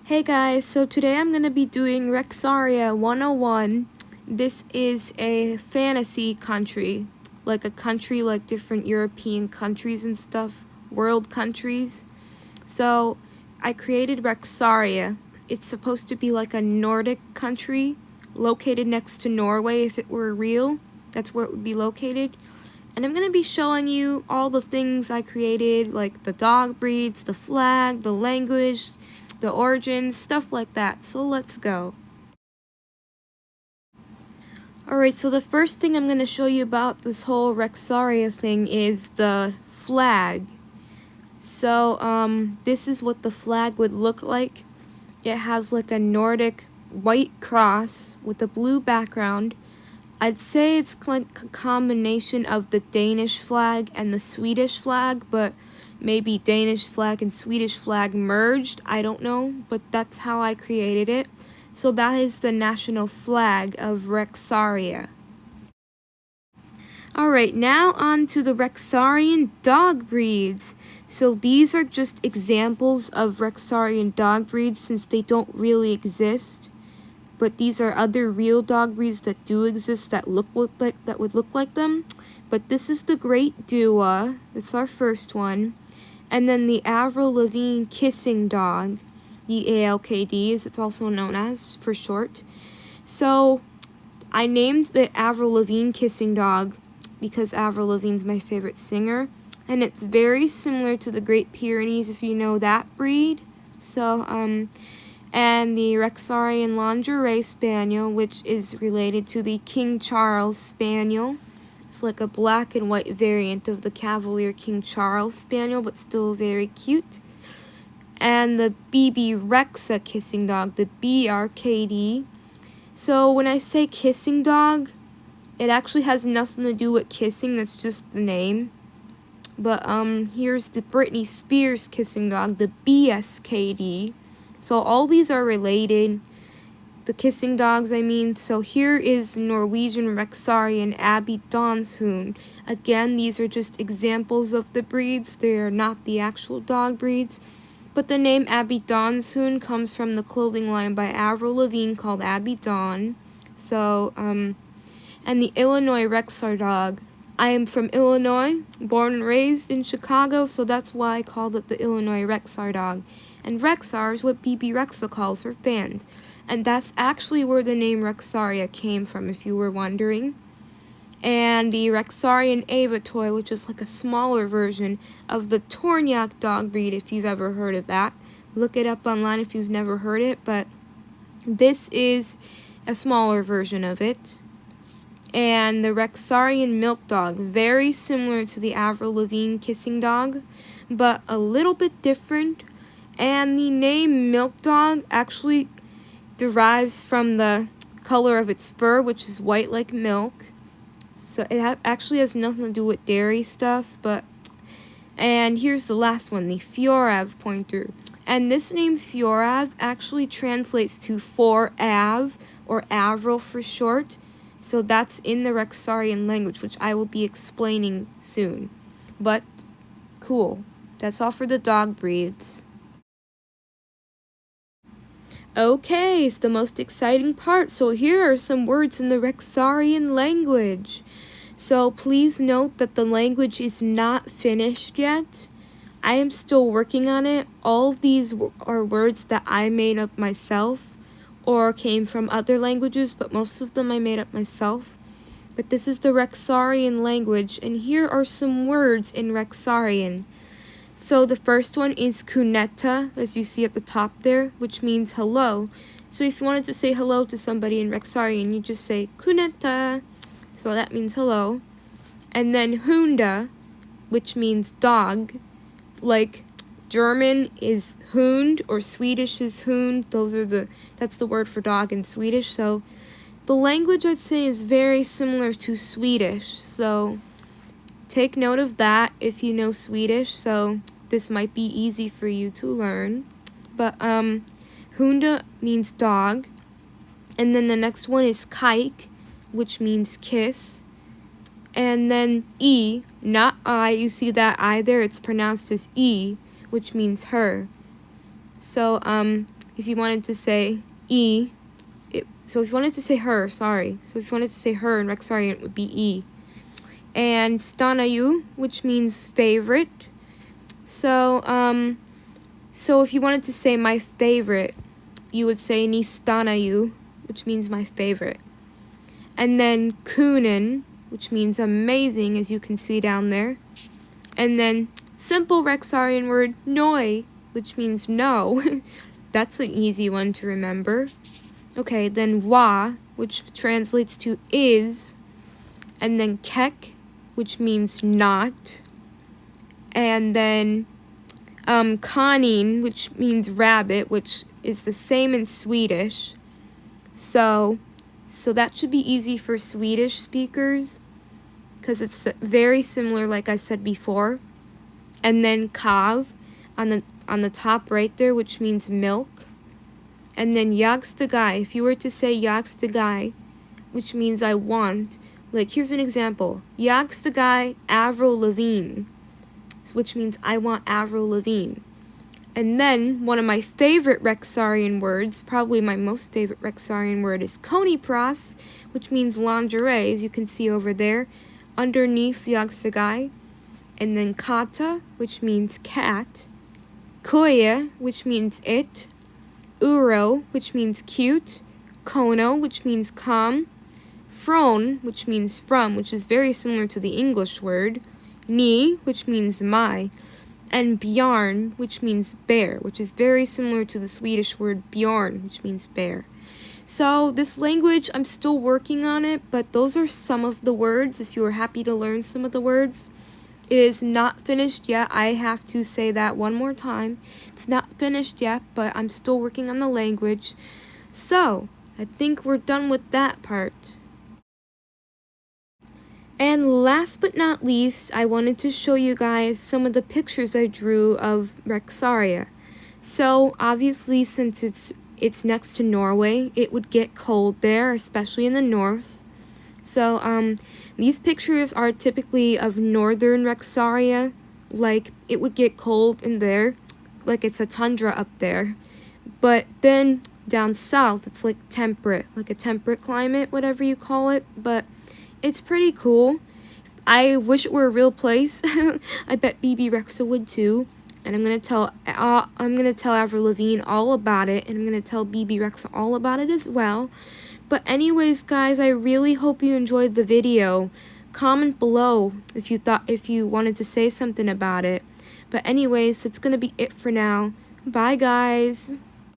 Hey guys, so today I'm going to be doing Rexharia 101. This is a fantasy country, like a country like different European countries and stuff, world countries. So I created Rexharia. It's supposed to be like a Nordic country located next to Norway if it were real. That's where it would be located. And I'm going to be showing you all the things I created, like the dog breeds, the flag, the language, the origins, stuff like that. So let's go. Alright, so the first thing I'm going to show you about this whole Rexharia thing is the flag. So, this is what the flag would look like. It has like a Nordic white cross with a blue background. I'd say it's like a combination of the Danish flag and the Swedish flag, but maybe Danish flag and Swedish flag merged, I don't know, but that's how I created it. So that is the national flag of Rexharia. Alright, now on to the Rexharian dog breeds. So these are just examples of Rexharian dog breeds since they don't really exist. But these are other real dog breeds that do exist that would look like them. But this is the Great Dua. That's our first one. And then the Avril Lavigne Kissing Dog, the ALKD, as it's also known as for short. So I named the Avril Lavigne Kissing Dog because Avril Lavigne's my favorite singer. And it's very similar to the Great Pyrenees if you know that breed. So, and the Rexharian Lingerie Spaniel, which is related to the King Charles Spaniel. It's like a black and white variant of the Cavalier King Charles Spaniel, but still very cute. And the BB Rexa Kissing Dog, the BRKD. So when I say kissing dog, it actually has nothing to do with kissing, that's just the name. But here's the Britney Spears Kissing Dog, the BSKD. So all these are related, the kissing dogs I mean. So here is Norwegian Rexharian Abbey Donshound. Again, these are just examples of the breeds. They are not the actual dog breeds. But the name Abbey Donshound comes from the clothing line by Avril Lavigne called Abbey Dawn. So, and the Illinois Rexhar dog. I am from Illinois, born and raised in Chicago, so that's why I called it the Illinois Rexhar dog. And Rexhar is what BB Rexa calls her fans. And that's actually where the name Rexharia came from, if you were wondering. And the Rexharian Ava toy, which is like a smaller version of the Tornyak dog breed, if you've ever heard of that. Look it up online if you've never heard it, but this is a smaller version of it. And the Rexharian Milk Dog, very similar to the Avril Lavigne Kissing Dog, but a little bit different. And the name Milk Dog actually derives from the color of its fur, which is white like milk. So it actually has nothing to do with dairy stuff, but... And here's the last one, the Fjorav Pointer. And this name Fjorav actually translates to for Av, or Avril for short. So that's in the Rexharian language, which I will be explaining soon. But, cool. That's all for the dog breeds. Okay, it's the most exciting part. So here are some words in the Rexharian language. So please note that the language is not finished yet. I am still working on it. All of these are words that I made up myself or came from other languages, but most of them I made up myself. But this is the Rexharian language, and here are some words in Rexharian. So the first one is kunetta, as you see at the top there, which means hello. So if you wanted to say hello to somebody in Rexharian, you just say kunetta. So that means hello. And then hunda, which means dog. Like German is Hund or Swedish is Hund. That's the word for dog in Swedish. So the language I'd say is very similar to Swedish. So take note of that if you know Swedish. So this might be easy for you to learn. But Hunda means dog. And then the next one is kike, which means kiss. And then E, not I. You see that I there? It's pronounced as E, which means her. So, if you wanted to say E, so if you wanted to say her, sorry. So if you wanted to say her in Rexharian, it would be E. And stanayu, which means favorite. So, so if you wanted to say my favorite, you would say ni stanayu, which means my favorite. And then kunin, which means amazing, as you can see down there. And then simple Rexharian word noi, which means no. That's an easy one to remember. Okay, then wa, which translates to is. And then kek, which means not. And then kanin, which means rabbit, which is the same in Swedish. So that should be easy for Swedish speakers, because it's very similar, like I said before. And then kav on the top right there, which means milk. And then jagsvigai, if you were to say jagsvigai, which means I want, like here's an example, jagsvigai Avril Lavigne, which means I want Avril Lavigne. And then one of my favorite Rexharian words, probably my most favorite Rexharian word, is konipras, which means lingerie, as you can see over there, underneath jagsvigai. And then kata, which means cat. Koye, which means it. Uro, which means cute. Kono, which means come. Från, which means from, which is very similar to the English word. Ni, which means my. And björn, which means bear, which is very similar to the Swedish word björn, which means bear. So this language, I'm still working on it, but those are some of the words, if you were happy to learn some of the words. It is not finished yet. I have to say that one more time. It's not finished yet, but I'm still working on the language. So, I think we're done with that part. And last but not least, I wanted to show you guys some of the pictures I drew of Rexharia. So, obviously, since it's next to Norway, it would get cold there, especially in the north. So, these pictures are typically of northern Rexharia, like it would get cold in there, like it's a tundra up there. But then down south, it's like temperate, like a temperate climate, whatever you call it, but it's pretty cool. I wish it were a real place. I bet BB Rexa would too. And I'm gonna tell Avril Lavigne all about it, and I'm gonna tell BB Rexa all about it as well. But anyways, guys, I really hope you enjoyed the video. Comment below if you wanted to say something about it. But anyways, that's gonna be it for now. Bye, guys.